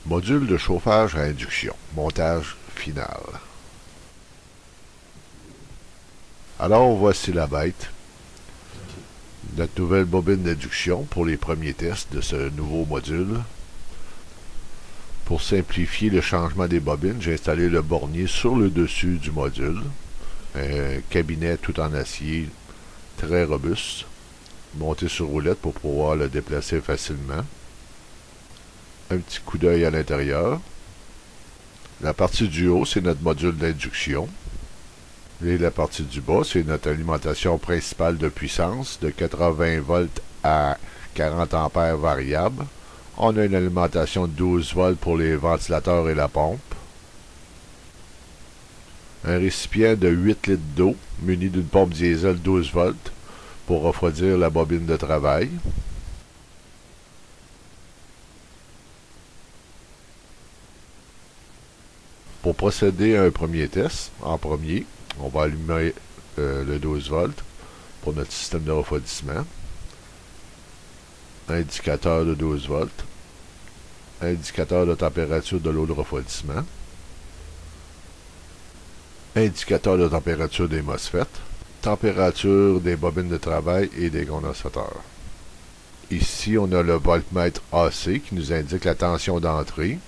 Module de chauffage à induction. Montage final. Alors voici la bête. Notre nouvelle bobine d'induction pour les premiers tests de ce nouveau module. Pour simplifier le changement des bobines, j'ai installé le bornier sur le dessus du module. Un cabinet tout en acier très robuste, monté sur roulette pour pouvoir le déplacer facilement. Un petit coup d'œil à l'intérieur. La partie du haut, c'est notre module d'induction. Et la partie du bas, c'est notre alimentation principale de puissance de 80 volts à 40 ampères variable. On a une alimentation de 12 volts pour les ventilateurs et la pompe. Un récipient de 8 litres d'eau muni d'une pompe diesel 12 volts pour refroidir la bobine de travail. Pour procéder à un premier test, en premier, on va allumer le 12 volts pour notre système de refroidissement. Indicateur de 12 volts. Indicateur de température de l'eau de refroidissement. Indicateur de température des MOSFET. Température des bobines de travail et des condensateurs. Ici, on a le voltmètre AC qui nous indique la tension d'entrée.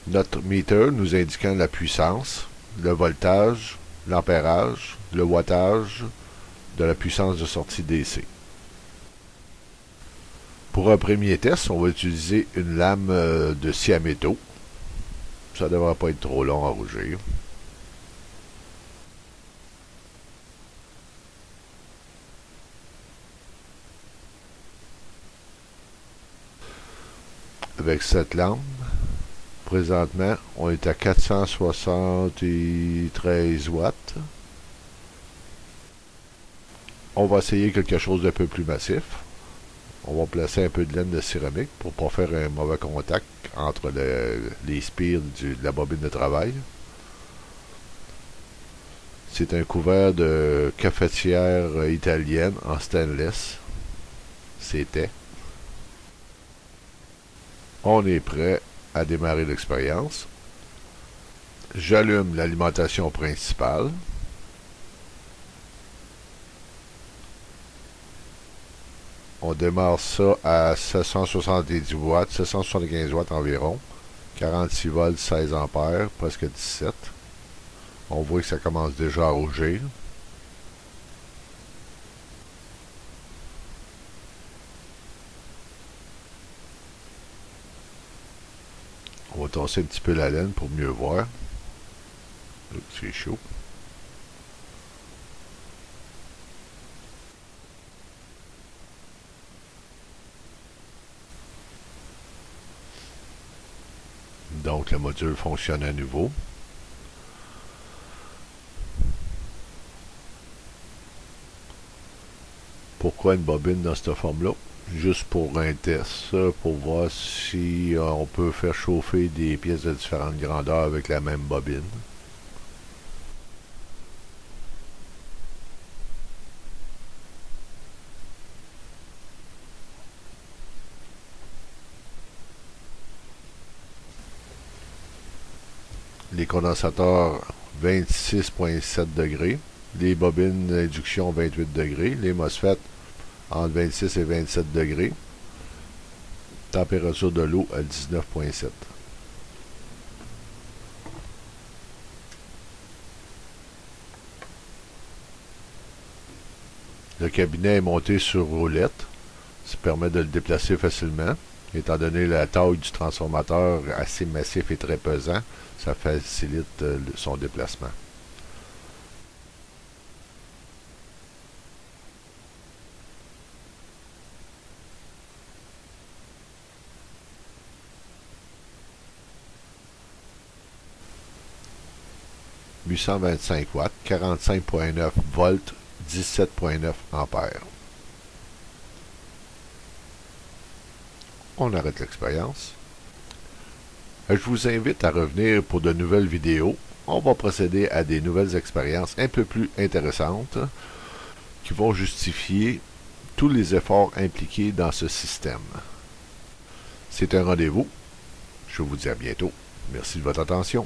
Notre meter nous indiquant la puissance, le voltage, l'ampérage, le wattage de la puissance de sortie DC. Pour un premier test, on va utiliser une lame de scie à métaux. Ça ne devrait pas être trop long à rougir. Avec cette lame, présentement, on est à 473 watts. On va essayer quelque chose d'un peu plus massif. On va placer un peu de laine de céramique pour ne pas faire un mauvais contact entre les spires de la bobine de travail. C'est un couvert de cafetière italienne en stainless. C'était. On est prêt à démarrer l'expérience. J'allume l'alimentation principale. On démarre ça à 770 watts, 775 watts environ. 46 volts, 16 ampères, presque 17. On voit que ça commence déjà à rougir. On va tasser un petit peu la laine pour mieux voir. C'est chaud. Donc le module fonctionne à nouveau. Pourquoi une bobine dans cette forme-là? Juste pour un test, pour voir si on peut faire chauffer des pièces de différentes grandeurs avec la même bobine. Les condensateurs 26,7 degrés, les bobines d'induction 28 degrés, les MOSFET entre 26 et 27 degrés, température de l'eau à 19,7. Le cabinet est monté sur roulette, ça permet de le déplacer facilement. Étant donné la taille du transformateur assez massif et très pesant, ça facilite son déplacement. « 825 watts, 45,9 volts, 17,9 ampères. » On arrête l'expérience. Je vous invite à revenir pour de nouvelles vidéos. On va procéder à des nouvelles expériences un peu plus intéressantes qui vont justifier tous les efforts impliqués dans ce système. c'est un rendez-vous. Je vous dis à bientôt. Merci de votre attention.